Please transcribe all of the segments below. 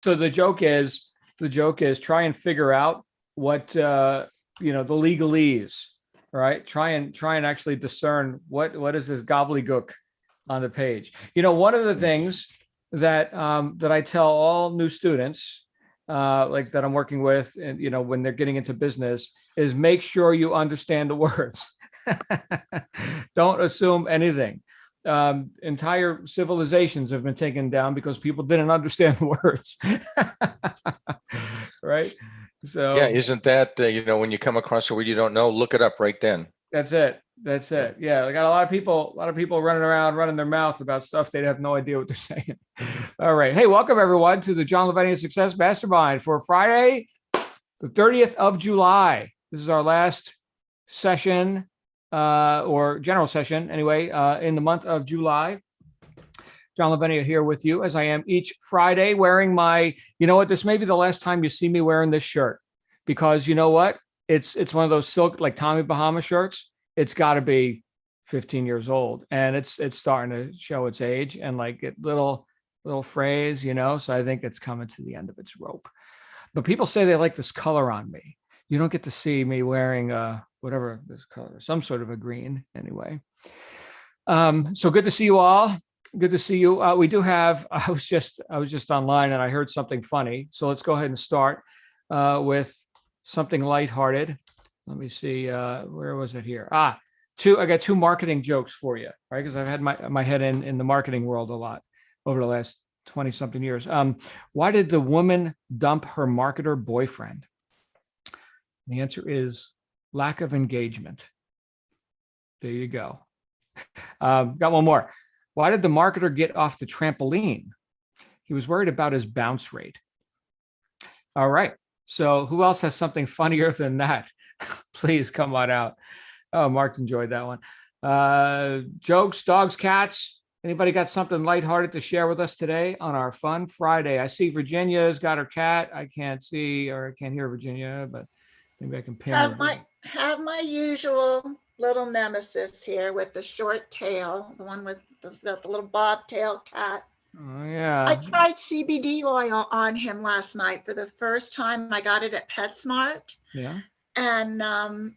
So the joke is try and figure out what the legalese, right? Try and actually discern what is this gobbledygook on the page. One of the things that I tell all new students, like that I'm working with, and when they're getting into business, is make sure you understand the words. Don't assume anything. Entire civilizations have been taken down because people didn't understand the words. Right? So Yeah, isn't that when you come across a word you don't know, look it up right then. that's it. That's it. Yeah, I got a lot of people running around, running their mouth about stuff they have no idea what they're saying. All right. Hey, welcome everyone to the John Lavenia Success Mastermind for Friday, the 30th of July. This is our last session, or general session anyway, in the month of July. John Lavenia here with you, as I am each Friday, wearing my, this may be the last time you see me wearing this shirt, because you know what? It's one of those silk, like Tommy Bahama shirts. It's got to be 15 years old, and it's starting to show its age, and like little phrase, so I think it's coming to the end of its rope. But people say they like this color on me. You don't get to see me wearing whatever this color, some sort of a green anyway. So good to see you all. Good to see you. We do have, I was just online and I heard something funny. So let's go ahead and start with something lighthearted. Let me see, where was it here? I got two marketing jokes for you, right? Because I've had my head in the marketing world a lot over the last 20 something years. Why did the woman dump her marketer boyfriend? The answer is lack of engagement. There you go. Got one more. Why did the marketer get off the trampoline? He was worried about his bounce rate. All right. So who else has something funnier than that? Please come on out. Oh, Mark enjoyed that one. Jokes, dogs, cats. Anybody got something lighthearted to share with us today on our fun Friday? I see Virginia's got her cat. I can't see or I can't hear Virginia, but maybe I can pin her. Have my usual little nemesis here with the short tail, the one with the little bobtail cat. Oh, yeah. I tried CBD oil on him last night for the first time. I got it at PetSmart. Yeah. And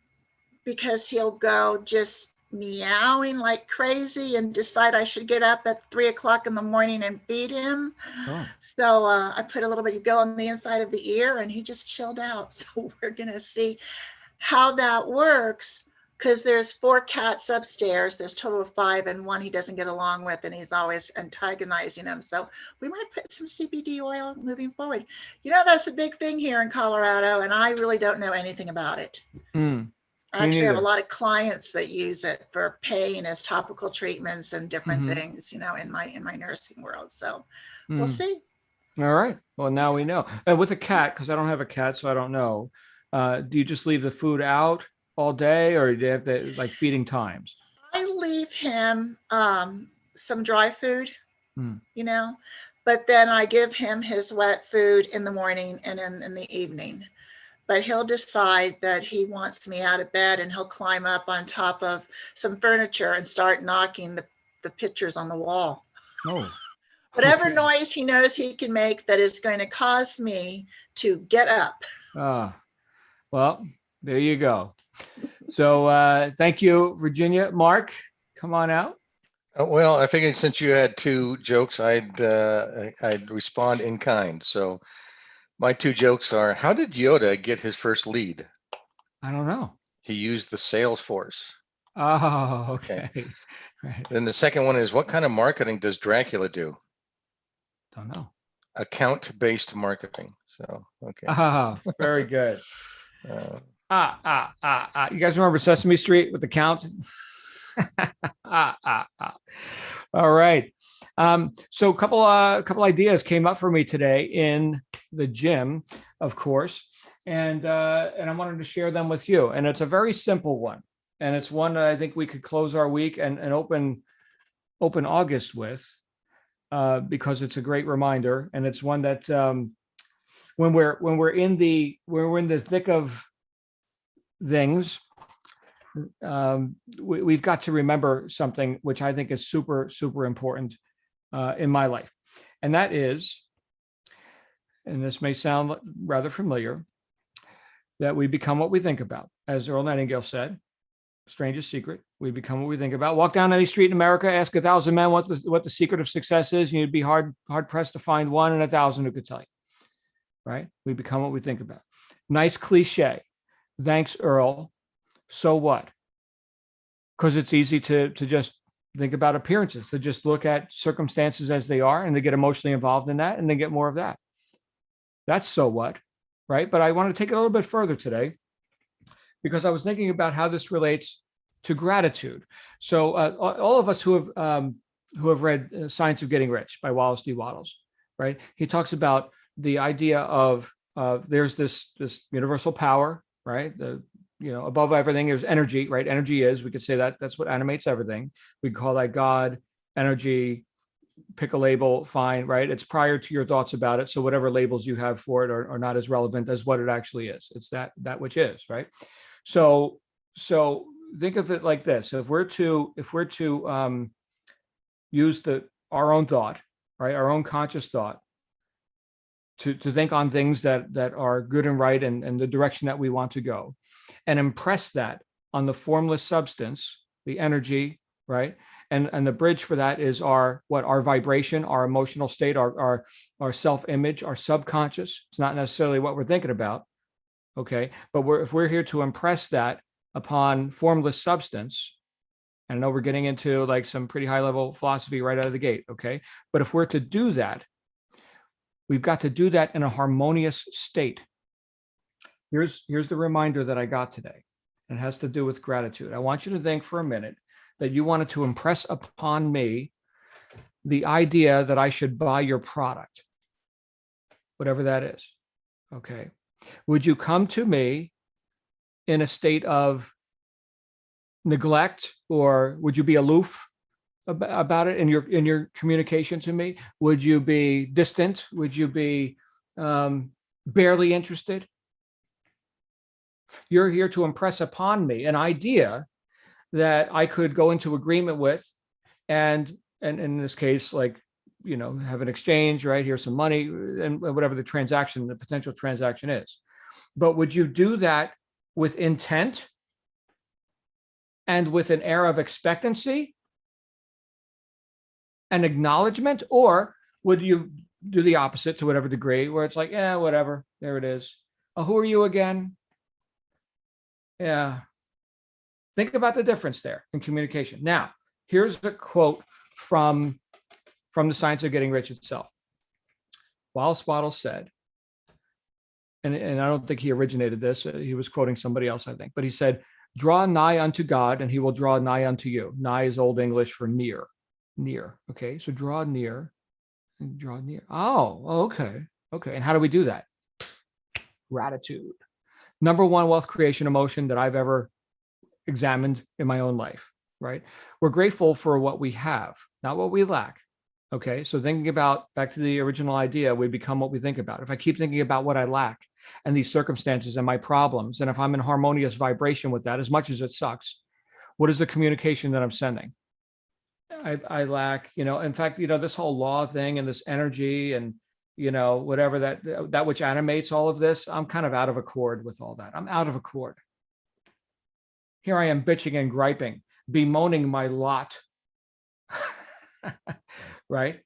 because he'll go just meowing like crazy and decide I should get up at 3:00 in the morning and feed him. Oh. So I put a little bit, you go on the inside of the ear, and he just chilled out. So we're going to see how that works, because there's 4 cats upstairs. There's a total of 5, and one he doesn't get along with, and he's always antagonizing him. So we might put some CBD oil moving forward. That's a big thing here in Colorado, and I really don't know anything about it. I actually have a lot of clients that use it for pain as topical treatments and different things, in my nursing world. So we'll see. All right. Well, now we know. And with a cat, because I don't have a cat, so I don't know. Do you just leave the food out all day, or do you have to, like, feeding times? I leave him some dry food, but then I give him his wet food in the morning and in the evening. But he'll decide that he wants me out of bed, and he'll climb up on top of some furniture and start knocking the pictures on the wall. Oh. Whatever noise he knows he can make that is going to cause me to get up. Well, there you go. So thank you, Virginia. Mark, come on out. Well, I figured since you had 2 jokes, I'd respond in kind. So my 2 jokes are: how did Yoda get his first lead? I don't know. He used the Salesforce. Oh, okay. Right. Then the second one is: what kind of marketing does Dracula do? Don't know. Account-based marketing. So, okay. Oh, very good. You guys remember Sesame Street with the count? All right. So a couple ideas came up for me today in the gym, of course, and I wanted to share them with you. And it's a very simple one, and it's one that I think we could close our week and open August with, because it's a great reminder, and it's one that when we're in the thick of things, we've got to remember something which I think is super, super important in my life. And that is, and this may sound rather familiar, that we become what we think about. As Earl Nightingale said, strangest secret, we become what we think about. Walk down any street in America, ask 1,000 men what the secret of success is, and you'd be hard pressed to find 1 in 1,000 who could tell you, right? We become what we think about. Nice cliche. Thanks, Earl. So what? Because it's easy to just think about appearances, to just look at circumstances as they are and to get emotionally involved in that and then get more of that. That's so what, right? But I want to take it a little bit further today because I was thinking about how this relates to gratitude. So all of us who have read Science of Getting Rich by Wallace D. Wattles, right? He talks about the idea of there's this universal power, right? Above everything, there's energy, right? Energy is, we could say that's what animates everything. We call that God, energy, pick a label, fine, right? It's prior to your thoughts about it. So whatever labels you have for it are not as relevant as what it actually is. It's that which is, right? So think of it like this. If we're to use our own thought, right? Our own conscious thought to think on things that are good and right and the direction that we want to go, and impress that on the formless substance, the energy, right? And the bridge for that is our vibration, our emotional state, our self-image, our subconscious. It's not necessarily what we're thinking about, okay? But if we're here to impress that upon formless substance, and I know we're getting into like some pretty high level philosophy right out of the gate, okay? But if we're to do that, we've got to do that in a harmonious state. Here's the reminder that I got today. It has to do with gratitude. I want you to think for a minute that you wanted to impress upon me the idea that I should buy your product, whatever that is, okay? Would you come to me in a state of neglect, or would you be aloof about it in your communication to me? Would you be distant? Would you be barely interested? You're here to impress upon me an idea that I could go into agreement with, and in this case, like, have an exchange, right? Here's some money and whatever the potential transaction is. But would you do that with intent and with an air of expectancy and acknowledgement, or would you do the opposite to whatever degree, where it's like, yeah, whatever, there it is. Oh, who are you again? Yeah. Think about the difference there in communication. Now, here's a quote from the Science of Getting Rich itself. Wallace Wattles said, and I don't think he originated this, he was quoting somebody else, I think, but he said, draw nigh unto God and he will draw nigh unto you. Nigh is Old English for near. Okay, so draw near and draw near. Oh, okay. And how do we do that? Gratitude. Number one wealth creation emotion that I've ever examined in my own life, right? We're grateful for what we have, not what we lack. Okay, so thinking about back to the original idea, we become what we think about. If I keep thinking about what I lack and these circumstances and my problems, and if I'm in harmonious vibration with that, as much as it sucks, what is the communication that I'm sending? I lack, in fact, this whole law thing and this energy and, whatever that which animates all of this, I'm kind of out of accord with all that. I'm out of accord. Here I am bitching and griping, bemoaning my lot. Right?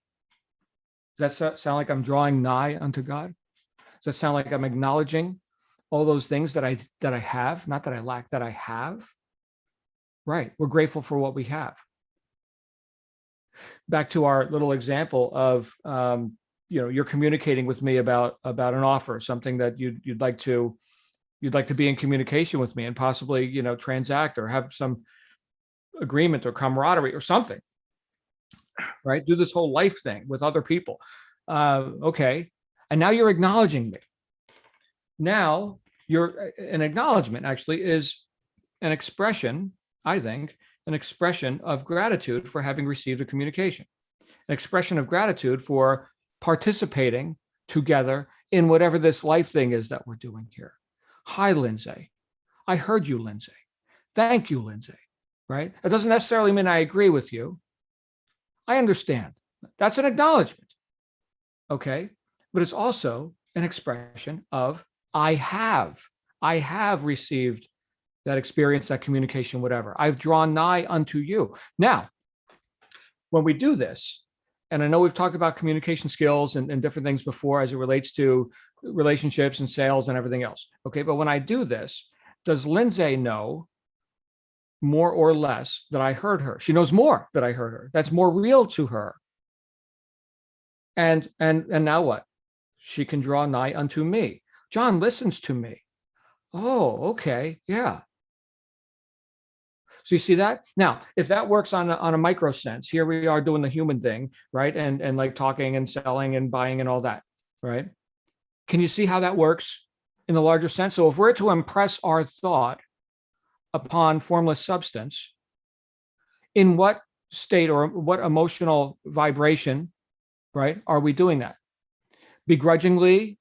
Does that sound like I'm drawing nigh unto God? Does that sound like I'm acknowledging all those things that I have, not that I lack, that I have? Right. We're grateful for what we have. Back to our little example of, you're communicating with me about an offer, something that you'd like to be in communication with me and possibly, transact or have some agreement or camaraderie or something, right? Do this whole life thing with other people. Okay. And now you're acknowledging me. Now an acknowledgement actually is an expression, I think, an expression of gratitude for having received a communication, an expression of gratitude for participating together in whatever this life thing is that we're doing here. Hi, Lindsay. I heard you, Lindsay. Thank you, Lindsay. Right? It doesn't necessarily mean I agree with you. I understand. That's an acknowledgement. Okay. But it's also an expression of I have received that experience, that communication, whatever. I've drawn nigh unto you. Now, when we do this, and I know we've talked about communication skills and different things before as it relates to relationships and sales and everything else. Okay. But when I do this, does Lindsay know more or less that I heard her? She knows more that I heard her. That's more real to her. And now what? She can draw nigh unto me. John listens to me. Oh, okay. Yeah. So you see that? Now, if that works on a micro sense, here we are doing the human thing, right? And like talking and selling and buying and all that, right? Can you see how that works in the larger sense? So if we're to impress our thought upon formless substance, in what state or what emotional vibration, right, are we doing that? Begrudgingly,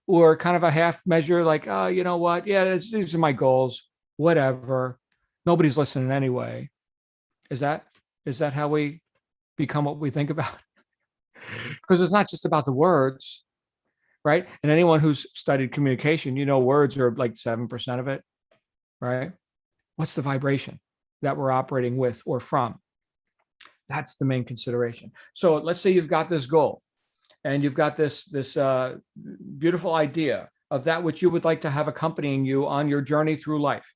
or kind of a half measure, like, oh, you know what? Yeah, these are my goals, whatever. Nobody's listening anyway. Is that how we become what we think about? Because it's not just about the words, right? And anyone who's studied communication, words are like 7% of it, right? What's the vibration that we're operating with or from? That's the main consideration. So let's say you've got this goal and you've got this beautiful idea of that which you would like to have accompanying you on your journey through life.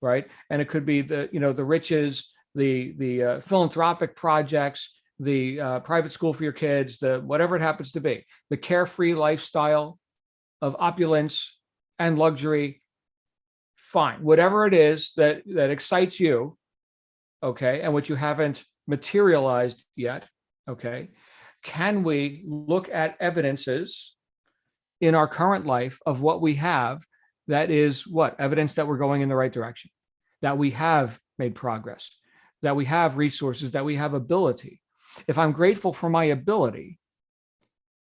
Right. And it could be the riches, the philanthropic projects, the private school for your kids, the whatever it happens to be, the carefree lifestyle of opulence and luxury. Fine. Whatever it is that excites you. Okay. And what you haven't materialized yet. Okay. Can we look at evidences in our current life of what we have? That is what? Evidence that we're going in the right direction, that we have made progress, that we have resources, that we have ability. If I'm grateful for my ability,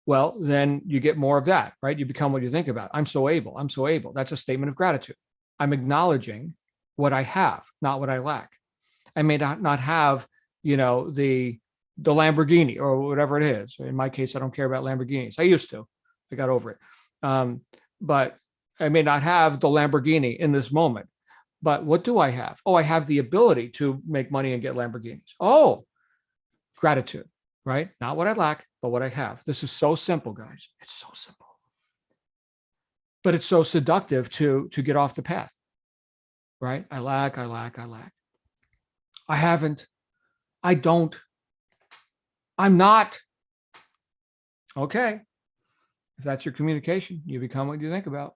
well, then you get more of that, right? You become what you think about. I'm so able. I'm so able. That's a statement of gratitude. I'm acknowledging what I have, not what I lack. I may not have, the Lamborghini or whatever it is. In my case, I don't care about Lamborghinis. I used to. I got over it. But I may not have the Lamborghini in this moment, but what do I have? Oh, I have the ability to make money and get Lamborghinis. Oh, gratitude, right? Not what I lack, but what I have. This is so simple, guys. It's so simple, but it's so seductive to get off the path, right? I lack. I haven't. I don't. I'm not. Okay. If that's your communication, you become what you think about.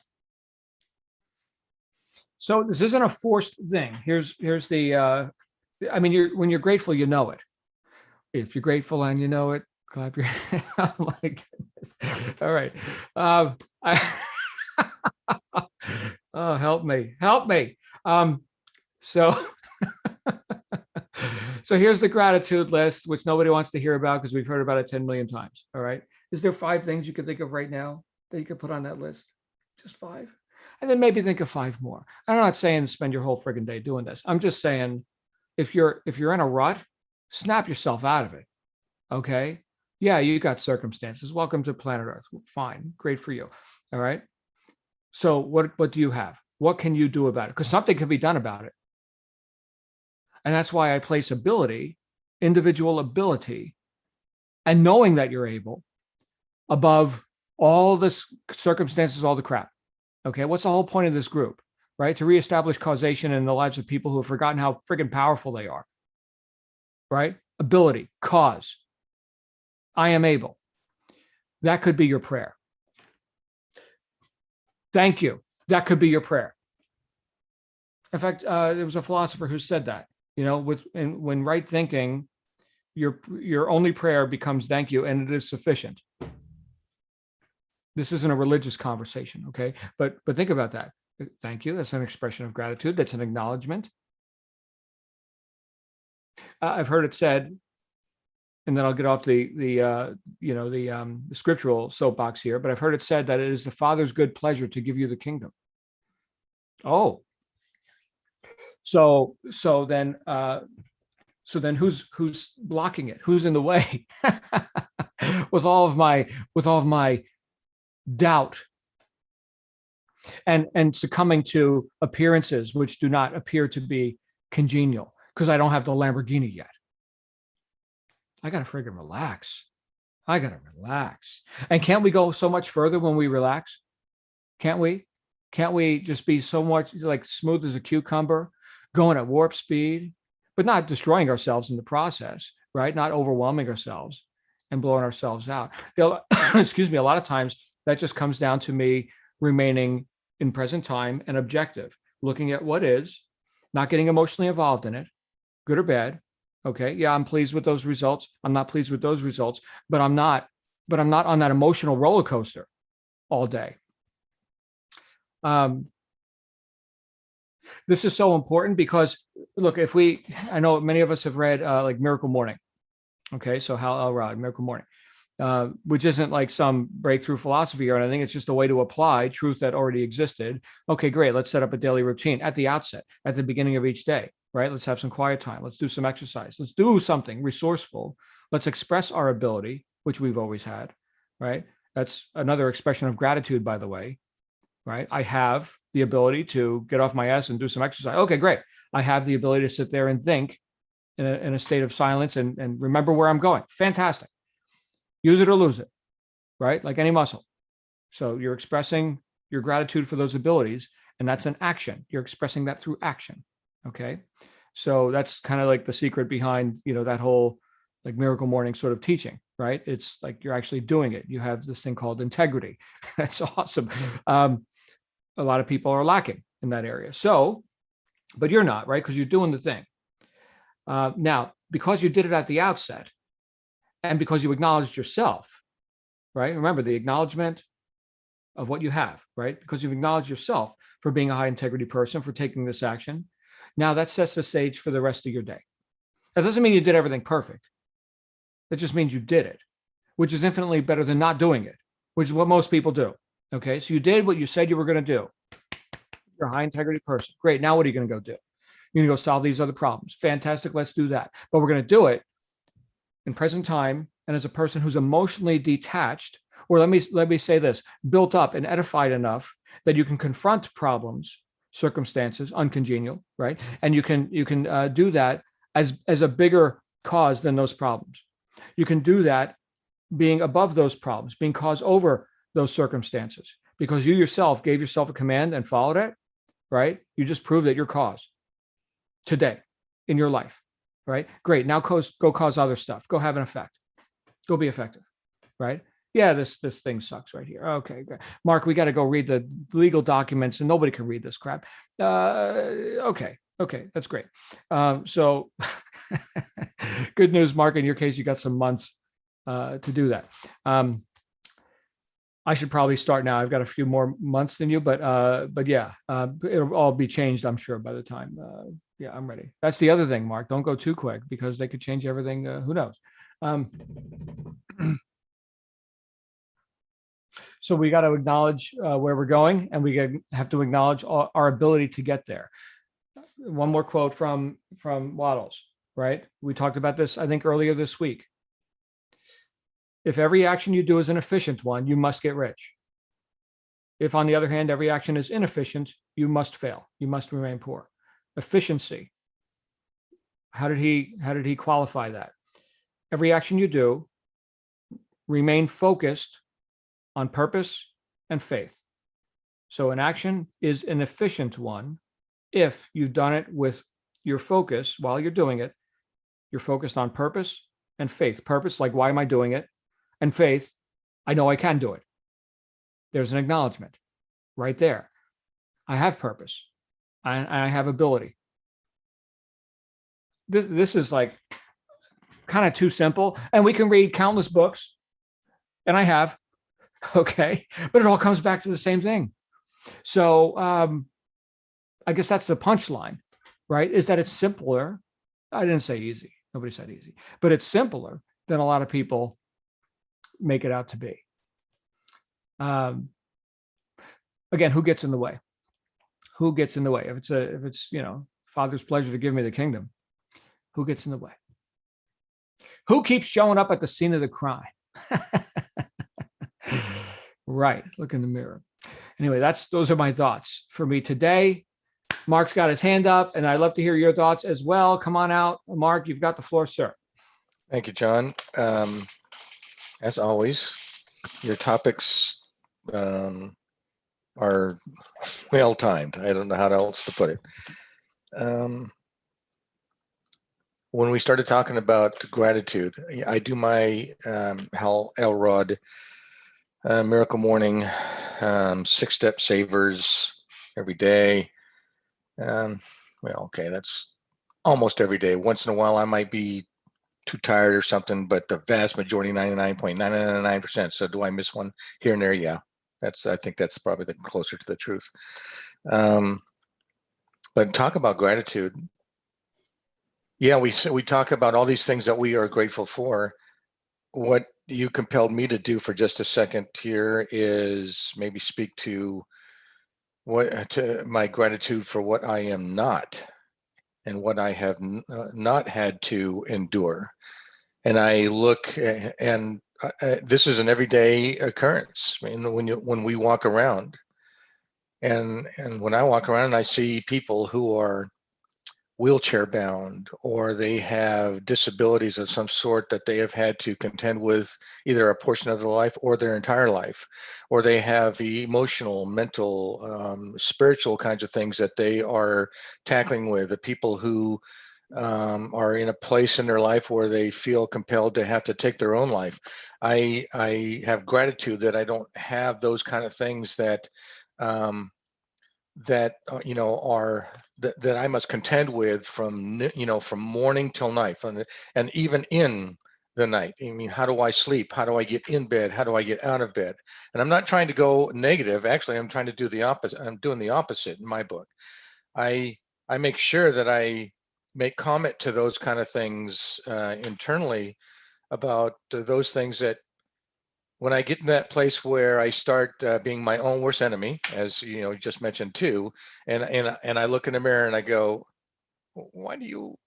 So this isn't a forced thing. Here's the, when you're grateful, you know it. If you're grateful and you know it, clap your hands. Oh my goodness. All right. Oh, help me. So here's the gratitude list, which nobody wants to hear about because we've heard about it 10 million times. All right. Is there 5 things you could think of right now that you could put on that list? Just 5. And then maybe think of 5 more. I'm not saying spend your whole friggin' day doing this. I'm just saying if you're in a rut, snap yourself out of it. Okay. Yeah, you got circumstances. Welcome to planet Earth. Fine. Great for you. All right. So what do you have? What can you do about it? Because something can be done about it. And that's why I place ability, individual ability, and knowing that you're able above all this circumstances, all the crap. Okay, what's the whole point of this group, right? To reestablish causation in the lives of people who have forgotten how friggin' powerful they are, right? Ability, cause. I am able. That could be your prayer. Thank you. That could be your prayer. In fact, there was a philosopher who said that, when right thinking, your only prayer becomes thank you, and it is sufficient. This isn't a religious conversation, okay? But think about that. Thank you. That's an expression of gratitude. That's an acknowledgement. I've heard it said, and then I'll get off the scriptural soapbox here. But I've heard it said that it is the Father's good pleasure to give you the kingdom. Oh, so then who's blocking it? Who's in the way? with all of my doubt, and succumbing to appearances which do not appear to be congenial because I don't have the Lamborghini yet. I got to friggin' relax. I got to relax. And can't we go so much further when we relax? Can't we? Can't we just be so much like smooth as a cucumber, going at warp speed, but not destroying ourselves in the process, right? Not overwhelming ourselves and blowing ourselves out. Excuse me. A lot of times that just comes down to me remaining in present time and objective, looking at what is, not getting emotionally involved in it, good or bad. Okay. Yeah, I'm pleased with those results. I'm not pleased with those results, but I'm not on that emotional roller coaster all day. This is so important because look, I know many of us have read like Miracle Morning. Okay. So Hal Elrod, Miracle Morning, which isn't like some breakthrough philosophy or anything. It's just a way to apply truth that already existed. Okay, great. Let's set up a daily routine at the outset, at the beginning of each day, right? Let's have some quiet time. Let's do some exercise. Let's do something resourceful. Let's express our ability, which we've always had, right? That's another expression of gratitude, by the way, right? I have the ability to get off my ass and do some exercise. Okay, great. I have the ability to sit there and think in a state of silence and remember where I'm going. Fantastic. Use it or lose it, right? Like any muscle. So you're expressing your gratitude for those abilities, and that's an action. You're expressing that through action. Okay. So that's kind of like the secret behind, that whole like Miracle Morning sort of teaching, right? It's like you're actually doing it. You have this thing called integrity. That's awesome. A lot of people are lacking in that area. So, but you're not, right? Because you're doing the thing. Now, because you did it at the outset and because you acknowledged yourself, right? Remember the acknowledgement of what you have, right? Because you've acknowledged yourself for being a high integrity person, for taking this action. Now that sets the stage for the rest of your day. That doesn't mean you did everything perfect. That just means you did it, which is infinitely better than not doing it, which is what most people do. Okay. So you did what you said you were going to do. You're a high integrity person. Great. Now what are you going to go do? You're going to go solve these other problems. Fantastic. Let's do that. But we're going to do it in present time and as a person who's emotionally detached, or let me say this, built up and edified enough that you can confront problems, circumstances, uncongenial, right? And you can do that as a bigger cause than those problems. You can do that being above those problems, being cause over those circumstances, because you yourself gave yourself a command and followed it, right? You just proved that you're cause today in your life, right? Great. Now go cause other stuff. Go have an effect. Go be effective, right? Yeah, this thing sucks right here. Okay, great. Mark, we got to go read the legal documents and nobody can read this crap. Okay, that's great. So good news, Mark, in your case, you got some months to do that. I should probably start now. I've got a few more months than you, but yeah, it'll all be changed, I'm sure, by the time. Yeah, I'm ready. That's the other thing, Mark. Don't go too quick because they could change everything. Who knows? So we got to acknowledge where we're going, and we have to acknowledge our ability to get there. One more quote from Waddles, right? We talked about this, I think, earlier this week. If every action you do is an efficient one, you must get rich. If, on the other hand, every action is inefficient, you must fail. You must remain poor. Efficiency. How did he qualify that? Every action you do, remain focused on purpose and faith. So an action is an efficient one if you've done it with your focus while you're doing it. You're focused on purpose and faith. Purpose, like, why am I doing it? And faith, I know I can do it. There's an acknowledgement right there. I have purpose. I have ability. This is like kind of too simple. And we can read countless books, and I have, okay, but it all comes back to the same thing. So I guess that's the punchline, right? Is that it's simpler. I didn't say easy. Nobody said easy, but it's simpler than a lot of people make it out to be. Again, who gets in the way? Who gets in the way? If it's Father's pleasure to give me the kingdom, who gets in the way? Who keeps showing up at the scene of the crime? Right. Look in the mirror. Anyway, those are my thoughts for me today. Mark's got his hand up, and I'd love to hear your thoughts as well. Come on out. Mark, you've got the floor, sir. Thank you, John. As always, your topics are well timed. I don't know how else to put it. When we started talking about gratitude, I do my Hal Elrod Miracle Morning 6-step savers every day. Well, okay, that's almost every day. Once in a while, I might be too tired or something, but the vast majority, 99.999%. So do I miss one here and there? Yeah, I think that's probably the closer to the truth. But talk about gratitude. Yeah, we talk about all these things that we are grateful for. What you compelled me to do for just a second here is maybe speak to my gratitude for what I am not, and what I have not had to endure. And I look, and this is an everyday occurrence. I mean, when we walk around, and when I walk around and I see people who are wheelchair bound, or they have disabilities of some sort that they have had to contend with either a portion of their life or their entire life, or they have the emotional, mental, spiritual kinds of things that they are tackling with, the people who are in a place in their life where they feel compelled to have to take their own life. I have gratitude that I don't have those kind of things that are that I must contend with from morning till night, and even in the night. I mean, how do I sleep? How do I get in bed? How do I get out of bed? And I'm not trying to go negative. Actually, I'm trying to do the opposite. I'm doing the opposite in my book. I make sure that I make comment to those kind of things internally about those things that when I get in that place where I start being my own worst enemy, as you just mentioned too, and I look in the mirror and I go, what are you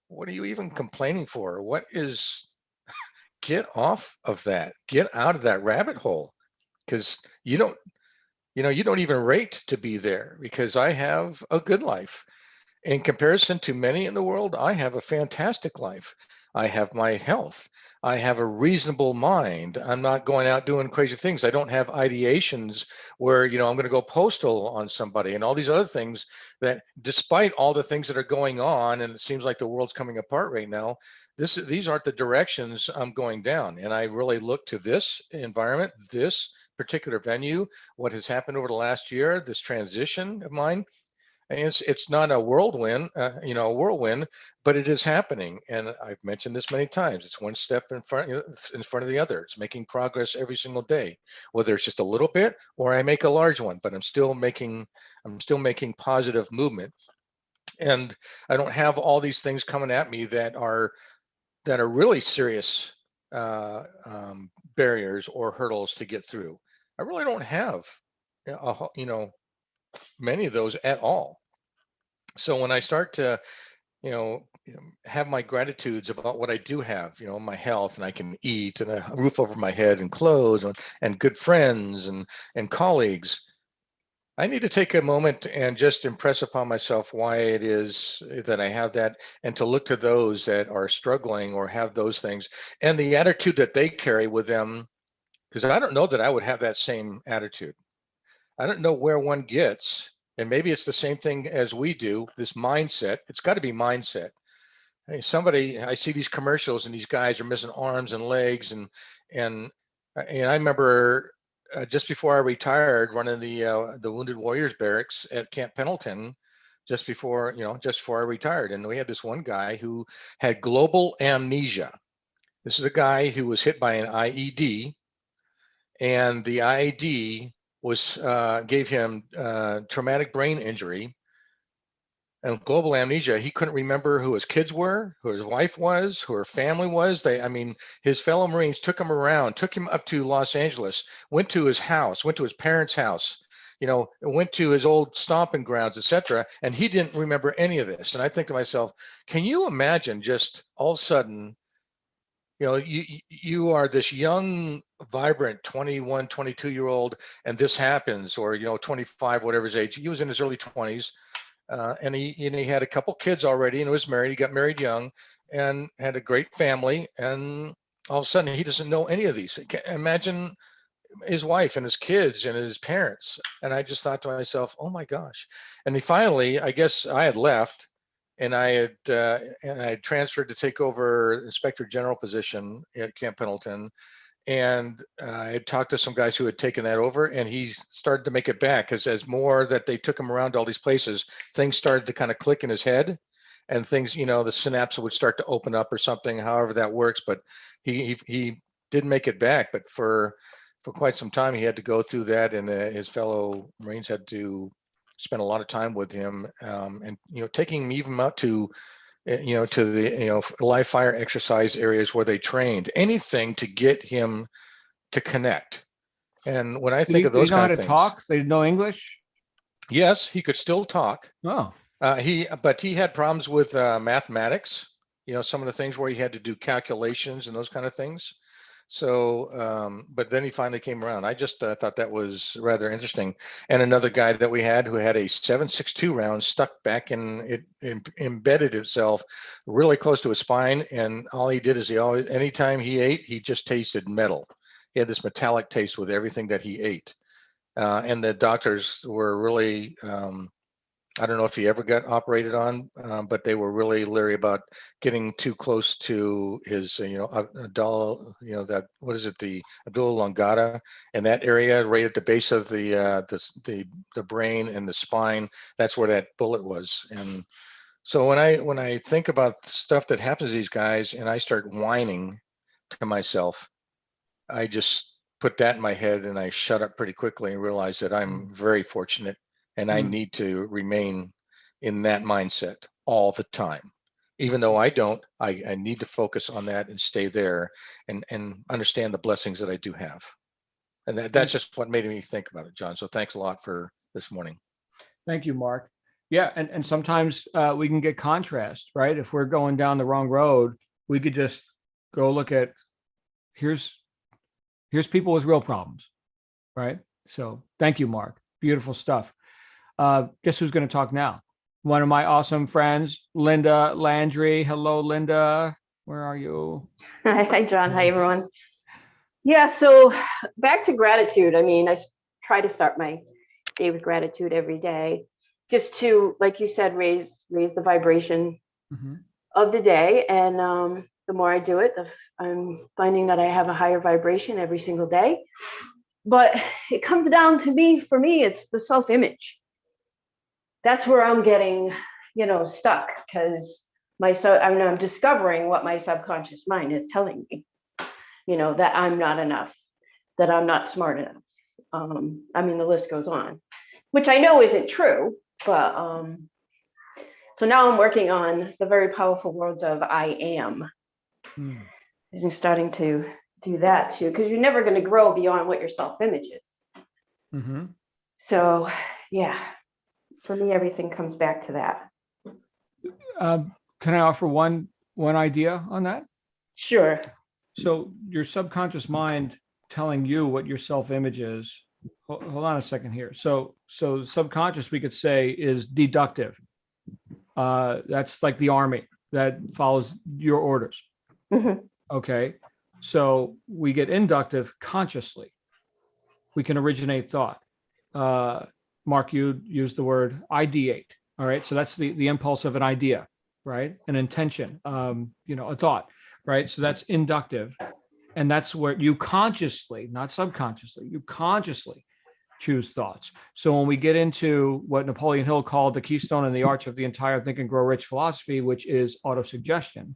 even complaining for? Get off of that, get out of that rabbit hole, because you don't even rate to be there, because I have a good life. In comparison to many in the world, I have a fantastic life. I have my health. I have a reasonable mind. I'm not going out doing crazy things. I don't have ideations where, I'm going to go postal on somebody and all these other things that, despite all the things that are going on, and it seems like the world's coming apart right now, these aren't the directions I'm going down. And I really look to this environment, this particular venue, what has happened over the last year, this transition of mine. And it's not a whirlwind, but it is happening. And I've mentioned this many times. It's one step in front of the other. It's making progress every single day, whether it's just a little bit or I make a large one. But I'm still making positive movement. And I don't have all these things coming at me that are really serious barriers or hurdles to get through. I really don't have, many of those at all. So when I start to, have my gratitudes about what I do have, my health, and I can eat, and a roof over my head, and clothes, and good friends, and colleagues, I need to take a moment and just impress upon myself why it is that I have that, and to look to those that are struggling or have those things and the attitude that they carry with them, because I don't know that I would have that same attitude. I don't know where one gets, and maybe it's the same thing as we do, this mindset. It's got to be mindset. Hey, I see these commercials and these guys are missing arms and legs, and I remember just before I retired, running the Wounded Warriors barracks at Camp Pendleton, just before I retired, and we had this one guy who had global amnesia. This is a guy who was hit by an IED, and the IED gave him traumatic brain injury and global amnesia. He couldn't remember who his kids were, who his wife was, who her family was. His fellow Marines took him around, took him up to Los Angeles, went to his house, went to his parents' house, went to his old stomping grounds, etc. And he didn't remember any of this. And I think to myself, can you imagine just all of a sudden You know, you are this young, vibrant 21, 22-year-old, and this happens, or, 25, whatever his age. He was in his early 20s, and he had a couple kids already and was married. He got married young and had a great family. And all of a sudden, he doesn't know any of these. Imagine his wife and his kids and his parents. And I just thought to myself, oh my gosh. And he finally, I guess I had left, and I had transferred to take over inspector general position at Camp Pendleton. And I had talked to some guys who had taken that over, and he started to make it back, because as more that they took him around to all these places, things started to kind of click in his head, and things, the synapse would start to open up or something, however that works. But he did make it back, but for quite some time he had to go through that, and his fellow Marines had to spend a lot of time with him, and taking him even out to to the live fire exercise areas where they trained, anything to get him to connect. And when I think of those kind of things, talk, they didn't know English. Yes, he could still talk. Oh, but he had problems with mathematics. Some of the things where he had to do calculations and those kind of things. So, but then he finally came around. I just thought that was rather interesting. And another guy that we had, who had a 7.62 round stuck back in it, embedded itself really close to his spine. And all he did is anytime he ate, he just tasted metal. He had this metallic taste with everything that he ate. And the doctors were really, I don't know if he ever got operated on, but they were really leery about getting too close to his, abdominal, what is it, the abdominal longata, and that area right at the base of the brain and the spine. That's where that bullet was. And so when I think about stuff that happens to these guys, and I start whining to myself, I just put that in my head, and I shut up pretty quickly and realized that I'm very fortunate. And I need to remain in that mindset all the time. Even though I don't, I need to focus on that and stay there, and understand the blessings that I do have. And that's just what made me think about it, John. So thanks a lot for this morning. Thank you, Mark. Yeah, and sometimes we can get contrast, right? If we're going down the wrong road, we could just go look at, here's people with real problems, right? So thank you, Mark. Beautiful stuff. Guess who's going to talk now? One of my awesome friends, Linda Landry. Hello, Linda. Where are you? Hi, John. Hi, everyone. Yeah, so back to gratitude. I mean, I try to start my day with gratitude every day, just to, like you said, raise the vibration of the day. And the more I do it, I'm finding that I have a higher vibration every single day. But it comes down to for me, it's the self-image. That's where I'm getting, stuck, because I'm discovering what my subconscious mind is telling me, that I'm not enough, that I'm not smart enough. I mean, the list goes on, which I know isn't true, but so now I'm working on the very powerful words of I am. I'm starting to do that too, because you're never going to grow beyond what your self-image is. So, yeah. For me, everything comes back to that. Can I offer one idea on that? Sure. So your subconscious mind telling you what your self-image is. Hold on a second here. So subconscious, we could say, is deductive. That's like the army that follows your orders. Okay. So we get inductive consciously. We can originate thought. Mark, you used the word ideate. All right. So that's the impulse of an idea, right? An intention, a thought, right? So that's inductive. And that's where you consciously, not subconsciously, you consciously choose thoughts. So when we get into what Napoleon Hill called the keystone and the arch of the entire Think and Grow Rich philosophy, which is autosuggestion,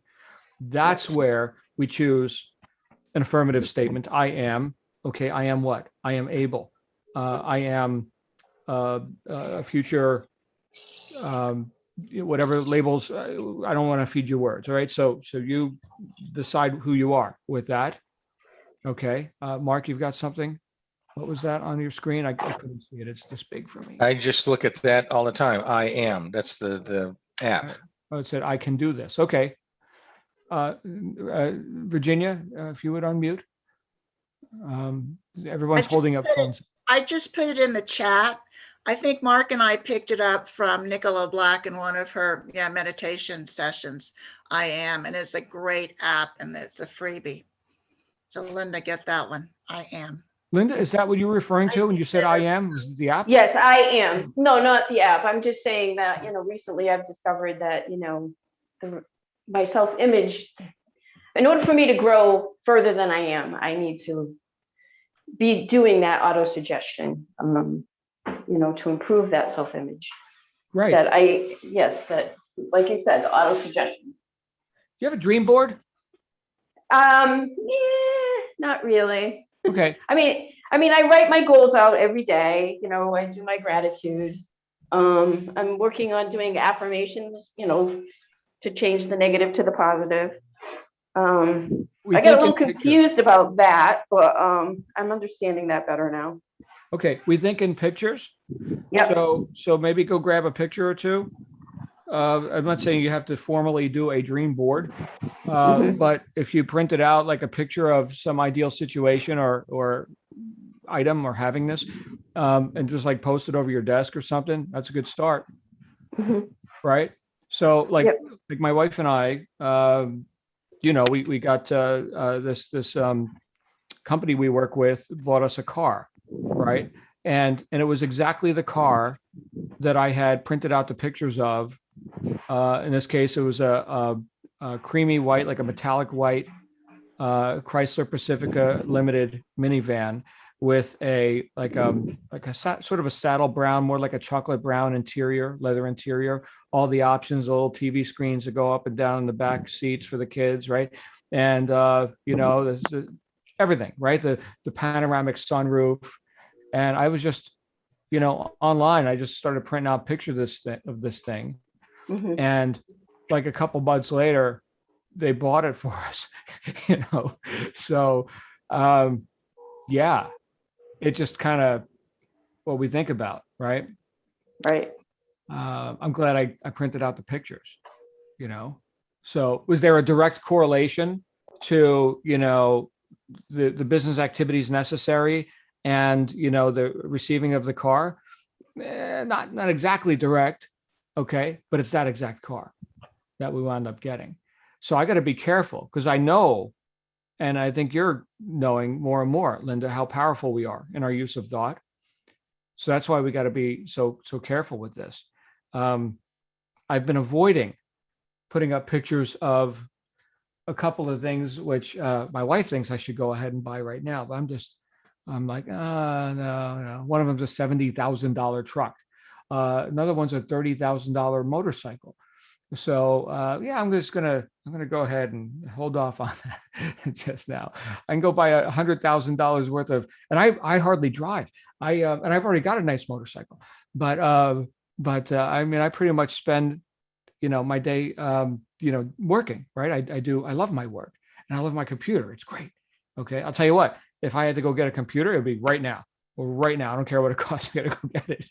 that's where we choose an affirmative statement. I am, okay, I am what? I am able. I am a future, whatever labels. I don't want to feed you words. All right. So you decide who you are with that. Okay. Mark, you've got something. What was that on your screen? I couldn't see it. It's this big for me. I just look at that all the time. I am. That's the app. Oh, it said I can do this. Okay. Virginia, if you would unmute. Everyone's holding up phones. I just put it in the chat. I think Mark and I picked it up from Nicola Black in one of her meditation sessions. I Am, and it's a great app, and it's a freebie. So Linda, get that one. I Am. Linda, is that what you were referring to when you said I Am? Was it the app? Yes, I am. No, not the app. I'm just saying that, recently I've discovered that, my self-image, in order for me to grow further than I am, I need to be doing that auto-suggestion, to improve that self-image. Right. That, like you said, auto-suggestion. You have a dream board? Yeah, not really. Okay. I mean, I write my goals out every day. I do my gratitude. I'm working on doing affirmations, to change the negative to the positive. I got a little confused about that, but I'm understanding that better now. Okay, we think in pictures. Yeah. So maybe go grab a picture or two. I'm not saying you have to formally do a dream board, but if you print it out like a picture of some ideal situation or item or having this, and just like post it over your desk or something, that's a good start. Right. So like my wife and I, we got this company we work with bought us a car, right? And it was exactly the car that I had printed out the pictures of. In this case, it was a creamy white, like a metallic white Chrysler Pacifica Limited minivan with a sort of a saddle brown, more like a chocolate brown interior, leather interior, all the options, the little TV screens that go up and down in the back seats for the kids, right? And this everything, right? The panoramic sunroof. And I was just, online, I just started printing out pictures of this thing. And like a couple months later, they bought it for us, So, it just kind of what we think about, right? Right. I'm glad I printed out the pictures, So was there a direct correlation to, the business activities necessary and, the receiving of the car? Not exactly direct. Okay. But it's that exact car that we wound up getting. So I got to be careful because I know, and I think you're knowing more and more, Linda, how powerful we are in our use of thought. So that's why we got to be so careful with this. I've been avoiding putting up pictures of a couple of things which my wife thinks I should go ahead and buy right now, but I'm like, no. One of them's a $70,000 truck. Another one's a $30,000 motorcycle. So I'm gonna go ahead and hold off on that just now. I can go buy $100,000 worth of, and I hardly drive. And I've already got a nice motorcycle, but I pretty much spend, my day, working, right? I love my work and I love my computer. It's great. Okay. I'll tell you what, if I had to go get a computer, it'd be right now. Well, right now, I don't care what it costs, I gotta go get it.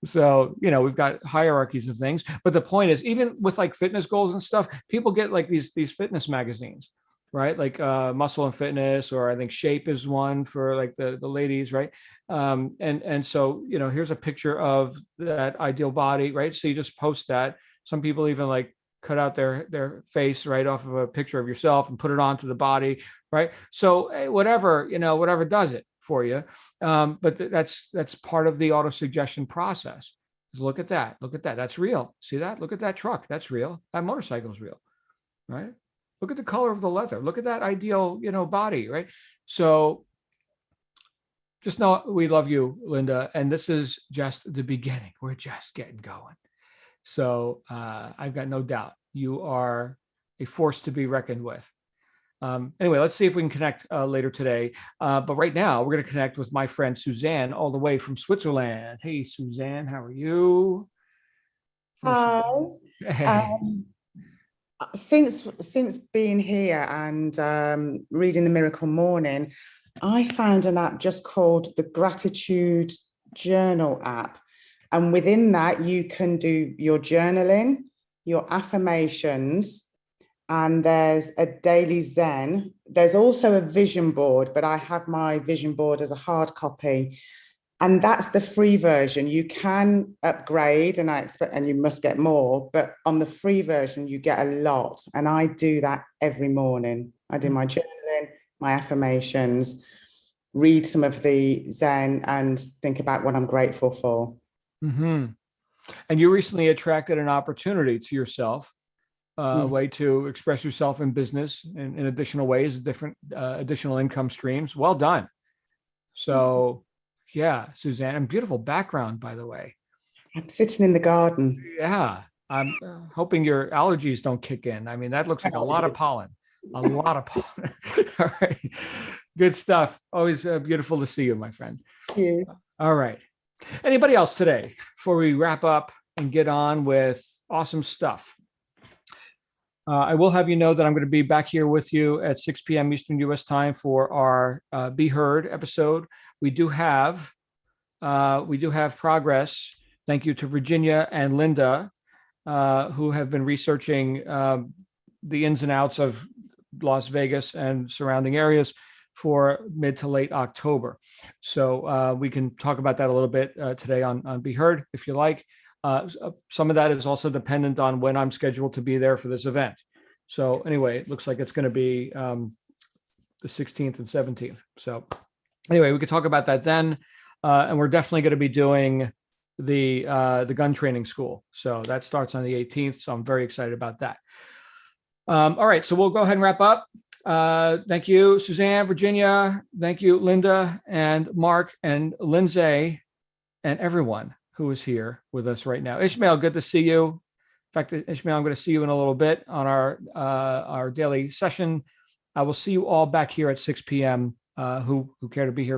So, we've got hierarchies of things. But the point is, even with like fitness goals and stuff, people get like these fitness magazines, right? Like Muscle and Fitness, or I think Shape is one for like the ladies, right? And so, here's a picture of that ideal body, right? So you just post that. Some people even like cut out their face right off of a picture of yourself and put it onto the body, right? So whatever does it for you. But that's part of the auto-suggestion process. Look at that. That's real. See that? Look at that truck. That's real. That motorcycle is real, right? Look at the color of the leather. Look at that ideal, body, right? So just know we love you, Linda. And this is just the beginning. We're just getting going. So I've got no doubt you are a force to be reckoned with. Anyway, let's see if we can connect later today. But right now, we're going to connect with my friend Suzanne, all the way from Switzerland. Hey, Suzanne, how are you? Hi. Since being here and reading the Miracle Morning, I found an app just called the Gratitude Journal app. And within that, you can do your journaling, your affirmations, and there's a daily Zen. There's also a vision board, but I have my vision board as a hard copy. And that's the free version. You can upgrade, and I expect, and you must get more, but on the free version, you get a lot. And I do that every morning. I do my journaling, my affirmations, read some of the Zen, and think about what I'm grateful for. Mm-hmm. And you recently attracted an opportunity to yourself, a way to express yourself in business in additional ways, different additional income streams. Well done. So, yeah, Suzanne, and beautiful background, by the way. I'm sitting in the garden. Yeah, I'm hoping your allergies don't kick in. I mean, that looks like a lot of pollen, a lot of pollen. All right, good stuff. Always beautiful to see you, my friend. Thank you. All right. Anybody else today before we wrap up and get on with awesome stuff? I will have you know that I'm going to be back here with you at 6 p.m. Eastern U.S. time for our Be Heard episode. We do have progress. Thank you to Virginia and Linda, who have been researching the ins and outs of Las Vegas and surrounding areas for mid to late October. So we can talk about that a little bit today on Be Heard, if you like. Some of that is also dependent on when I'm scheduled to be there for this event. So anyway, it looks like it's going to be the 16th and 17th. So anyway, we could talk about that then. And we're definitely going to be doing the gun training school. So that starts on the 18th. So I'm very excited about that. All right, so we'll go ahead and wrap up. Thank you, Suzanne, Virginia. Thank you, Linda and Mark and Lindsay and everyone who is here with us right now. Ishmael, good to see you. In fact, Ishmael, I'm going to see you in a little bit on our daily session. I will see you all back here at 6 p.m. Who care to be here for